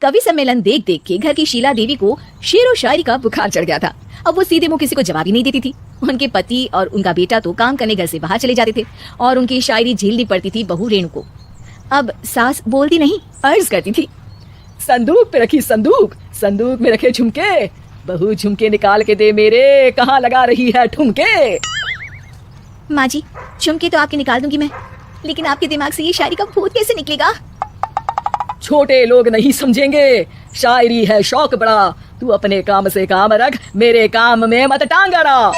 कवि सम्मेलन देख देख के घर की शीला देवी को शेर व शायरी का बुखार चढ़ गया था। अब वो सीधे मुंह किसी को जवाब ही नहीं देती थी। उनके पति और उनका बेटा तो काम करने घर से बाहर चले जाते थे और उनकी शायरी झेलनी पड़ती थी बहू रेणु को। अब सास बोलती नहीं, अर्ज करती थी, संदूक पे रखी संदूक, संदूक में रखे झुमके, बहू झुमके निकाल के दे मेरे, कहाँ लगा रही है ठुमके। माँ जी, झुमके तो आपके निकाल दूंगी मैं, लेकिन आपके दिमाग से ये शायरी का भूत कैसे निकलेगा? छोटे लोग नहीं समझेंगे, शायरी है शौक बड़ा, तू अपने काम से काम रख, मेरे काम में मत टांग अड़ा।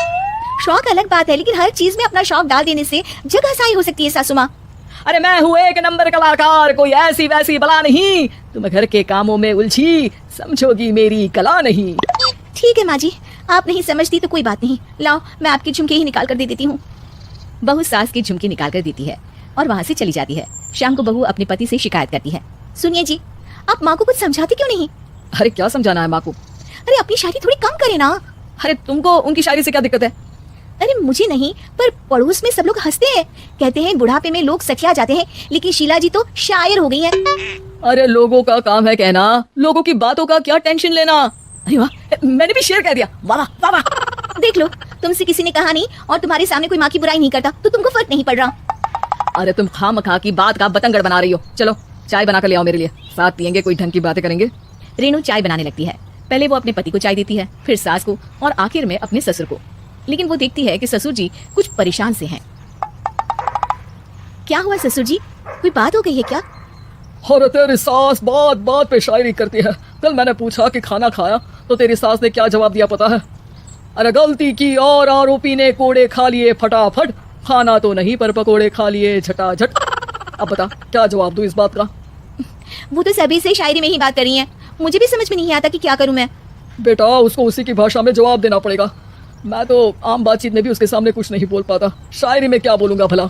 शौक अलग बात है, लेकिन हर चीज में अपना शौक डाल देने से जगह साई हो सकती है सासू माँ। अरे मैं हूँ एक नंबर कलाकार, कोई ऐसी वैसी बला नहीं, तुम घर के कामों में उलझी समझोगी मेरी कला नहीं। ठीक है माँ जी, आप नहीं समझती तो कोई बात नहीं, लाओ मैं आपके झुमके ही निकाल कर दे देती हूँ। बहू सास के झुमके निकाल कर देती है और वहाँ से चली जाती है। शाम को बहू अपने पति से शिकायत करती है, सुनिए जी, आप माँ को कुछ समझाते क्यों नहीं? अरे क्या समझाना है माँ को? अरे अपनी शायरी थोड़ी कम करे ना। अरे तुमको उनकी शायरी से क्या दिक्कत है? अरे मुझे नहीं, पर पड़ोस में सब लोग हंसते हैं, कहते हैं बुढ़ापे में लोग सठिया जाते हैं, लेकिन शीला जी तो शायर हो गई हैं। अरे लोगों का काम है कहना, लोगों की बातों का क्या टेंशन लेना। अरे वाह, मैंने भी शेर कह दिया, वाह वाह वाह। देख लो, तुमसे किसी ने कहा नहीं और तुम्हारे सामने कोई माँ की बुराई नहीं करता तो तुमको फर्क नहीं पड़ रहा। अरे तुम खामखा की बात का बतंगड़ बना रही हो। चलो चाय बना कर ले आओ मेरे लिए, साथ पियेंगे, कोई ढंग की बातें करेंगे। रेणु चाय बनाने लगती है। पहले वो अपने पति को चाय देती है, फिर सास को और आखिर में अपने ससुर को। लेकिन वो देखती है कि ससुर जी कुछ परेशान से हैं। क्या हुआ ससुर जी, कोई बात हो गई है क्या? अरे तेरी सास बात बात पे शायरी करती है। कल मैंने पूछा कि खाना खाया तो तेरी सास ने क्या जवाब दिया पता है? अरे गलती की और आरोपी ने कोड़े खा लिए फटाफट, खाना तो नहीं पर पकोड़े खा लिए झटाझट। अब बता क्या जवाब दूं इस बात का? वो तो सभी से शायरी में ही बात कर रही है, मुझे भी समझ में नहीं आता कि क्या करूं मैं। बेटा उसको उसी की भाषा में जवाब देना पड़ेगा। मैं तो आम बातचीत में भी उसके सामने कुछ नहीं बोल पाता, शायरी में क्या बोलूंगा भला।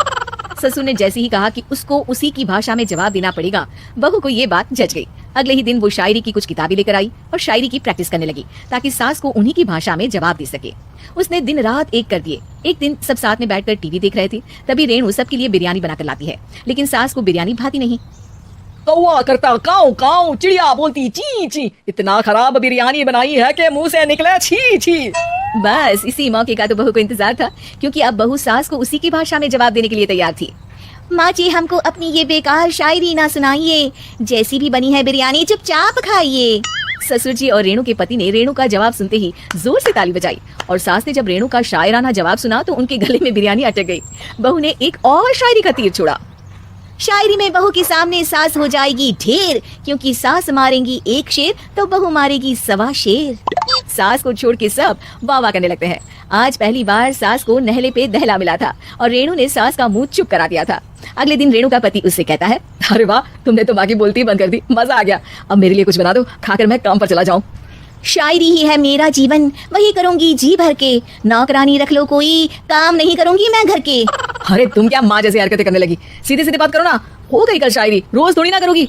ससुर ने जैसे ही कहा कि उसको उसी की भाषा में जवाब देना पड़ेगा, बहू को ये बात जच गई। अगले ही दिन वो शायरी की कुछ किताबें लेकर आई और शायरी की प्रैक्टिस करने लगी ताकि सास को उन्हीं की भाषा में जवाब दे सके। उसने दिन रात एक कर दिए। एक दिन सब साथ में बैठकर टीवी देख रहे थे, तभी रेणु सबके लिए बिरयानी बनाकर लाती है, लेकिन सास को बिरयानी भाती नहीं। कौवा करता काऊ काऊ, चिड़िया बोलती ची ची, इतना खराब बिरयानी बनाई है कि मुंह से निकले छी छी। बस इसी मौके का तो बहू को इंतजार था, क्योंकि अब बहू सास को उसी की भाषा में जवाब देने के लिए तैयार थी। माँ जी, हमको अपनी ये बेकार शायरी ना सुनाइए, जैसी भी बनी है बिरयानी चुपचाप खाइए। ससुर जी और रेणु के पति ने रेणु का जवाब सुनते ही जोर से ताली बजाई और सास ने जब रेणु का शायराना जवाब सुना तो उनके गले में बिरयानी अटक गई। बहू ने एक और शायरी का तीर छोड़ा। शायरी में बहू के सामने सास हो जाएगी ढेर, क्योंकि सास मारेंगी एक शेर तो बहू मारेगी 1.25 शेर। सास को छोड़ के सब वाह वाह करने लगते हैं। आज पहली बार सास को नहले पे दहला मिला था और रेणु ने सास का मुंह चुप करा दिया था। अगले दिन रेणु का पति उससे कहता है, अरे वाह, तुमने तो बाकी बोलती बंद कर दी, मजा आ गया। अब मेरे लिए कुछ बना दो, खाकर मैं काम पर चला जाऊं। शायरी ही है मेरा जीवन, वही करूंगी जी भर के, नौकरानी रख लो कोई, काम नहीं करूंगी मैं घर के। अरे तुम क्या माँ जैसी हरकतें करने लगी, सीधे सीधे बात करो ना, हो गई कल शायरी, रोज थोड़ी ना करोगी।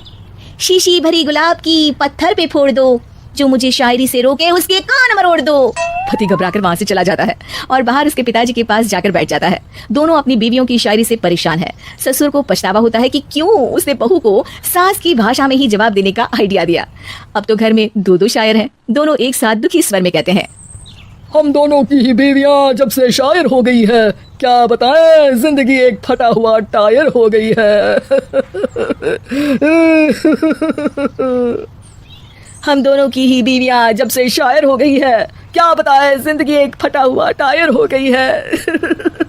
शीशी भरी गुलाब की पत्थर पे फोड़ दो, जो मुझे शायरी से रोके उसके कान मरोड़ दो। पति घबराकर वहां से चला जाता है और बाहर उसके पिताजी के पास जाकर बैठ जाता है। दोनों अपनी बीवियों की शायरी से परेशान है। ससुर को पछतावा होता है कि क्यों उसने बहू को सास की भाषा में ही जवाब देने का आइडिया दिया। अब तो घर में 2 शायर हैं, दोनों एक साथ दुखी स्वर में कहते हैं, हम दोनों की ही बीवियां जब से शायर हो गई है, क्या बताएं जिंदगी एक फटा हुआ टायर हो गई है। हम दोनों की ही बीवियां जब से शायर हो गई है, क्या बताएं जिंदगी एक फटा हुआ टायर हो गई है।